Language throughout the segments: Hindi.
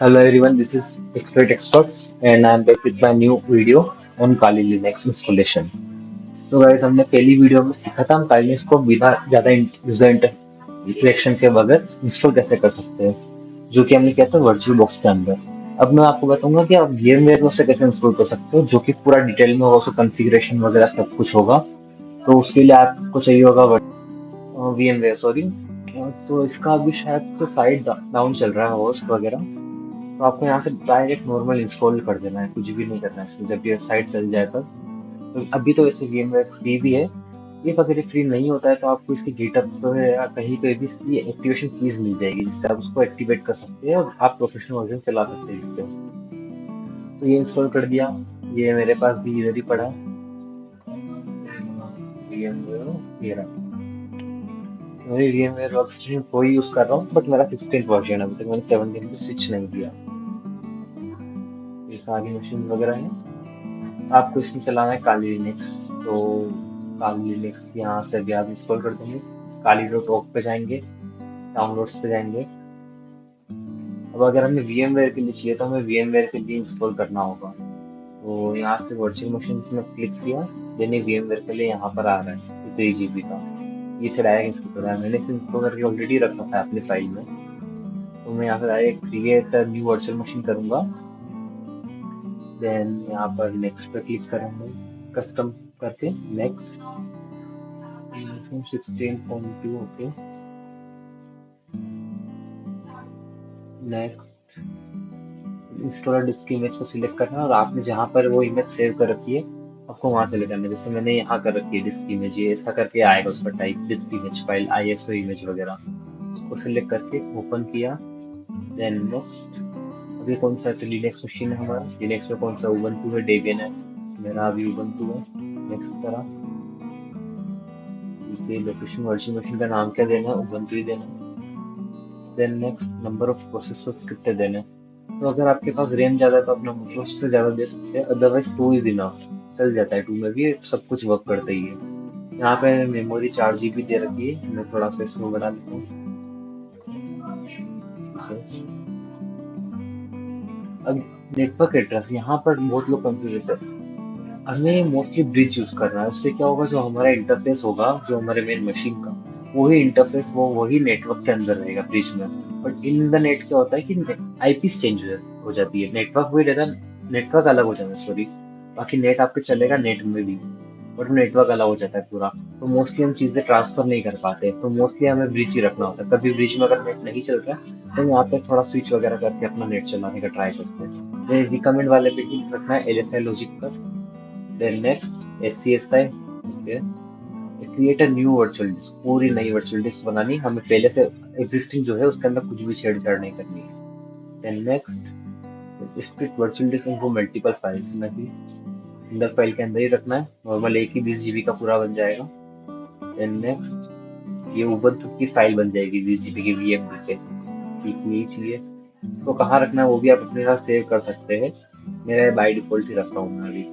Hello everyone, this is Expert Experts and I'm back with my new video on Kali Linux installation. So guys, हमने पहली वीडियो में सीखा था हम Kali Linux को बिना ज्यादा यूजर इंटरेक्शन के बगैर इंस्टॉल कैसे कर सकते हैं, जो कि हमने किया था वर्चुअल बॉक्स के अंदर। अब मैं आपको बताऊंगा कि आप VMware में उसे कैसे इंस्टॉल कर सकते हो, जो कि पूरा डिटेल में होगा, उसका कॉन्फ़िगरेशन वगैरह सब कुछ होगा। तो उसके लिए आपको चाहिए होगा VMware, सॉरी। तो इसका अभी शायद से साइड डाउन चल रहा है, होस्ट वगैरह। तो आपको यहाँ से डायरेक्ट नॉर्मल इंस्टॉल कर देना है, कुछ भी नहीं करना है इसमें। जब ये साइट चल जाए तब तो अभी तो वैसे VMware फ्री भी है। ये अगर फ्री नहीं होता है तो आपको इसकी गिटहब पे या कहीं पे भी इसकी एक्टिवेशन कीज मिल जाएगी, जिससे आप उसको एक्टिवेट कर सकते हैं और आप प्रोफेशनल वर्जन चला सकते हैं इससे। तो ये इंस्टॉल कर दिया, ये मेरे पास भी इधर ही पड़ा है VMware। ये रहा, मैं VMware वर्कस्टेशन को ही यूज कर रहा हूँ, बट मेरा 16th वर्जन है, अभी तक मैंने 17 पे स्विच नहीं किया। ये सारी मशीन वगैरह है। आपको इसमें चलाना है काली लिनक्स। तो काली लिनक्स यहाँ से अभी आप इंस्टॉल कर देंगे। काली डॉट ऑक पे जाएंगे, डाउनलोड्स पे जाएंगे। अब अगर हमें VMware के लिए चाहिए तो हमें VMware के लिए इंस्टॉल करना होगा। तो यहाँ से वर्चुअल मशीन में क्लिक किया, देन VMware के लिए यहाँ पर आ रहा है 3 GB का। ये से डायरेक्ट इंस्टॉल कर रहा है, मैंने इसे इंस्टॉल करके ऑलरेडी रखा था अपनी फाइल में। तो मैं यहाँ से direct create new virtual machine करूंगा। देन यहाँ पर नेक्स्ट पे क्लिक करेंगे, कस्टम करके next. 16.2, okay. Next, installer disc image को सिलेक्ट करना है और आपने जहाँ पर वो इमेज सेव कर रखी है आपको वहां चले जाना है। जैसे मैंने यहाँ कर रखी है डिस्क इमेज, ये ऐसा करके आएगा उसका type, disc image file, ISO image वगैरह। उसको सिलेक्ट करके ओपन किया, देन नेक्स्ट। अभी कौन सा तो लिनक्स मशीन है हमारा, लिनक्स में कौन सा उबंटू है, डेबियन है। मेरा अभी उबंटू है। नेक्स्ट करा, इसे लोकेशन वर्चुअल मशीन का नाम क्या देना है, उबंटू ही देना है। Then next, number of processors कितने देने हैं। तो अगर आपके पास रैम ज्यादा है तो अपना प्रोसेसर से ज्यादा दे सकते हैं, अदरवाइज 2 इज इनफ, चल जाता है। 2 में भी सब कुछ वर्क करता ही है। यहाँ पे मेमोरी 4 GB दे रखी है, मैं थोड़ा सा इसमें बढ़ा लेता हूँ। ठीक है। अब नेटवर्क एड्रेस, यहाँ पर बहुत लोग कंफ्यूज होते हैं। हमें मोस्टली ब्रिज यूज करना है, उससे क्या होगा, जो हमारा इंटरफेस होगा जो हमारे मेन मशीन का, वही इंटरफेस वो वही नेटवर्क के अंदर रहेगा ब्रिज में। बट इन द नेट क्या होता है कि आईपीस चेंज हो जाती है, नेटवर्क वही रहता है, नेटवर्क अलग हो जाता है, सॉरी। बाकी नेट आपके चलेगा नेट में भी, बट नेटवर्क अलग हो जाता है पूरा। तो मोस्टली हम चीजें ट्रांसफर नहीं कर पाते, तो मोस्टली हमें ब्रिज ही रखना होता है। कभी ब्रिज में अगर नेट नहीं चल रहा है तो यहाँ पे थोड़ा स्विच वगैरह करके अपना नेट चलाने का ट्राई करते हैं। रिकमेंड वाले पे ही रखना है, LSI लॉजिक पर। Then next, SCSI, okay. Create a new virtual disk, पूरी नई वर्चुअल डिस्क बनानी, हमें पहले से एग्जिस्टिंग जो है उसके अंदर कुछ भी छेड़छाड़ नहीं करनी है। Then next, split virtual disk इनको मल्टीपल फाइल्स, नहीं सिंगल फाइल के अंदर ही रखना है। नॉर्मल एक ही 20 GB का पूरा बन जाएगा। देन नेक्स्ट, ये उबंटू की फाइल बन जाएगी 20 GB की VMD पे। ठीक, यही चाहिए। इसको कहाँ रखना है वो भी आप अपने साथ सेव कर सकते हैं, मेरा बाय डिफॉल्ट ही रखा हूँ मैं अभी।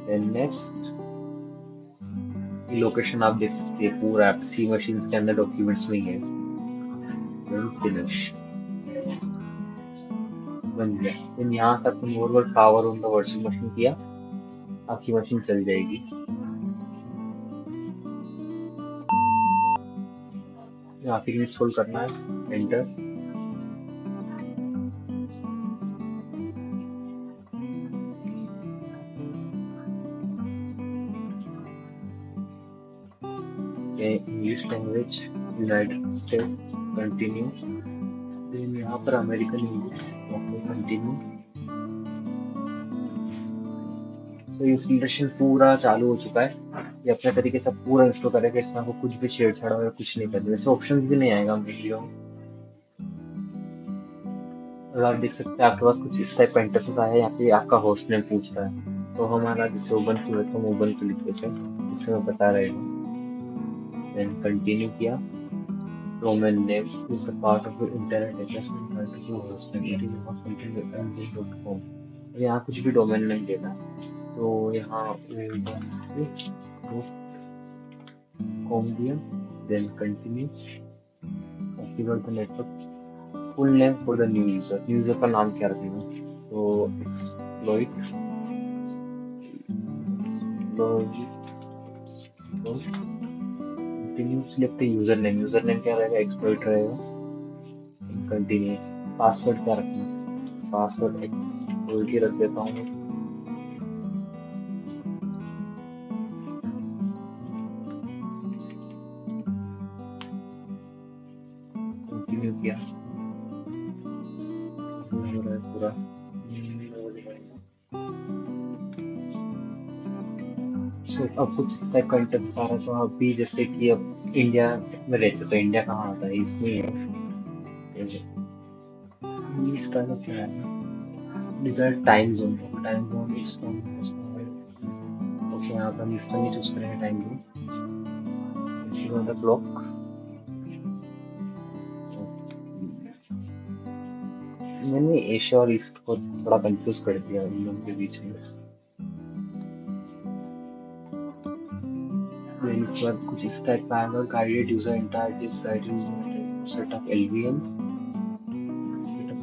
देन नेक्स्ट, लोकेशन आप देख सकते हैं, पूरा सी मशीन के अंदर डॉक्यूमेंट्स में ही है। देन फिनिश, बन गया। देन यहाँ से आपको normal power on the virtual machine किया, आपकी मशीन चल जाएगी। यहाँ फिर इंस्टॉल करना है, enter. English language, United State, continue. Then यहाँ पर अमेरिकन इंग्लिश, ओके, कंटिन्यू। तो इंस्टॉलेशन पूरा चालू हो चुका है। ये अपने तरीके से पूरा इंस्टॉल करेगा, इसमें आपको कुछ भी छेड़छाड़ वगैरह कुछ नहीं करनी, वैसे ऑप्शन भी नहीं आएगा वीडियो में। और आप देख सकते हैं आपके पास कुछ इस टाइप का इंटरफेस आया है, यहाँ पे आपका होस्ट नेम पूछ रहा है। तो हमारा जैसे उबंटू है तो हम उबंटू लिख देते हैं, इसमें बता रहेगा। देन कंटिन्यू किया। Domain name is the part of your internet address and title to host name, it is not something mz.com। यहाँ कुछ भी डोमेन नेम देना है, तो यहाँ कॉम दिया। Then continue, configure the network, full name for the new user का नाम क्या रखना है? तो exploit continue select user name क्या रहेगा? एक्सप्लॉइट रहेगा। कंटिन्यू। पासवर्ड क्या रखना है? पासवर्ड एक्सप्लॉइट ही रख देता हूँ। कंटिन्यू किया, हो रहा है पूरा। So, अब कुछ इस टाइप का इंटरफेस आ रहा है। तो अभी जैसे कि अब इंडिया में रहते तो इंडिया कहाँ आता है? इसमें है। इसका तो क्या है? Desired time zone. Time zone इस ओके, यहाँ पे हम इसका नहीं चूज करेंगे टाइम जोन। The clock. मैंने एशिया और ईस्ट को थोड़ा कंफ्यूज कर दिया इन लोगों के बीच में। फिर इसके बाद कुछ इस टाइप का आएगा। Guided user interface, guided user set of LVM, set of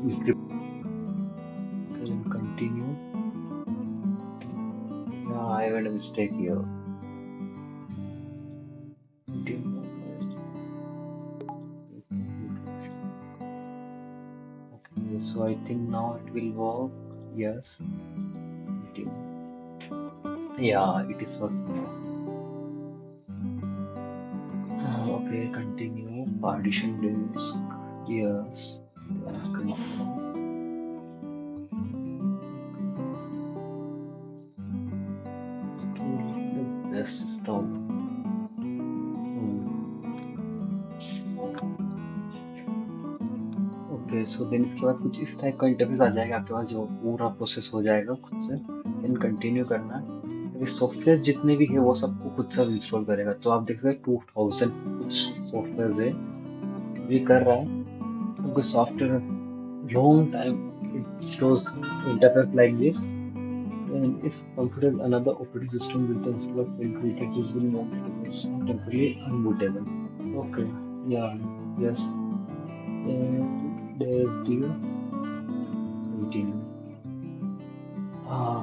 continue. Yeah, I made a mistake here. Okay, so I think now it will work. Yes. Yeah, it is working now. Okay, continue. Partition disk. Yes. Continue. Store the system. Okay, so then इसके बाद कुछ इस टाइप का इंटरफेस आ जाएगा आपके पास, जो पूरा प्रोसेस हो जाएगा खुद से। देन कंटिन्यू करना है। अभी सॉफ्टवेयर जितने भी है वो सबको खुद से इंस्टॉल करेगा। तो आप देख सकते हैं 2000 कुछ सॉफ्टवेयर है ये कर रहा है। कुछ software long time it shows interface like this. And if computer is another operating system with the installer failed to detect, this will not be temporarily unbootable. Okay, yeah, yes. And there's the continue. Ah,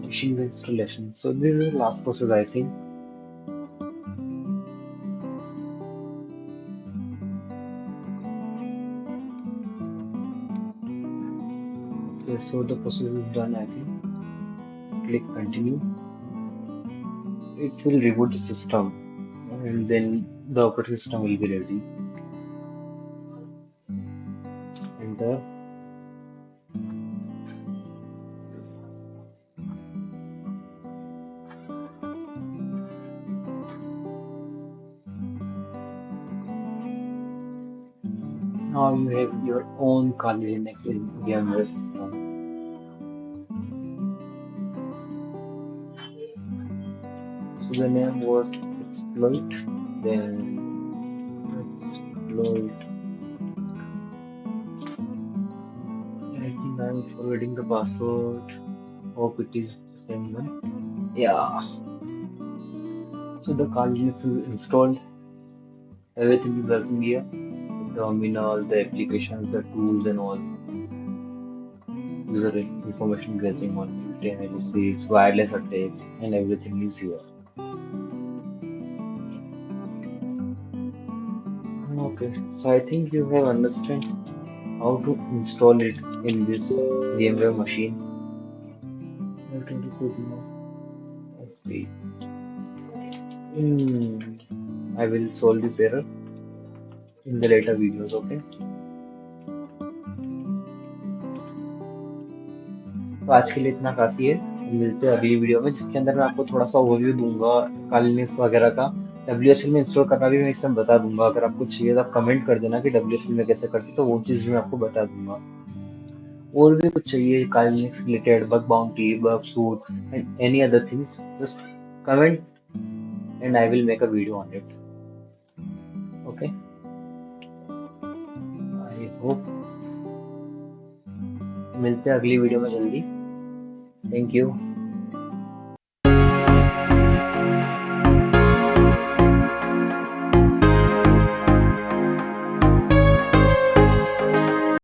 machine installation. So this is the last process, I think. Okay, so the process is done, I think. Click continue. It will reboot the system, and then the operating system will be ready. Enter. Now you have your own Kali Linux in VMware system. So the name was exploit. Then exploit. I think I'm forgetting the password. Hope it is the same one. Yeah. So the Kali Linux is installed. Everything is working here. The terminal, the applications, the tools, and all. User information gathering, vulnerability analysis, wireless attacks, and everything is here. Okay, so I think you have understood how to install it in this VMware machine. Okay. I will solve this error in the later videos. Okay. तो आज के लिए इतना काफी है। हम मिलते हैं अगली वीडियो में, जिसके अंदर मैं आपको थोड़ा सा ओवरव्यू दूंगा कालिनिस वगैरह का। WSL में इंस्टॉल करना भी मैं इसमें बता दूंगा। अगर आपको चाहिए तो आप कमेंट कर देना कि WSL में कैसे करते, तो वो चीज़ भी मैं आपको बता दूंगा। और भी कुछ चाहिए कालिनिस related, bug bounty, bug suite and any other things, just comment and I will make a video on it. Okay, I hope मिलते हैं अगली वीडियो में जल्दी। Thank you.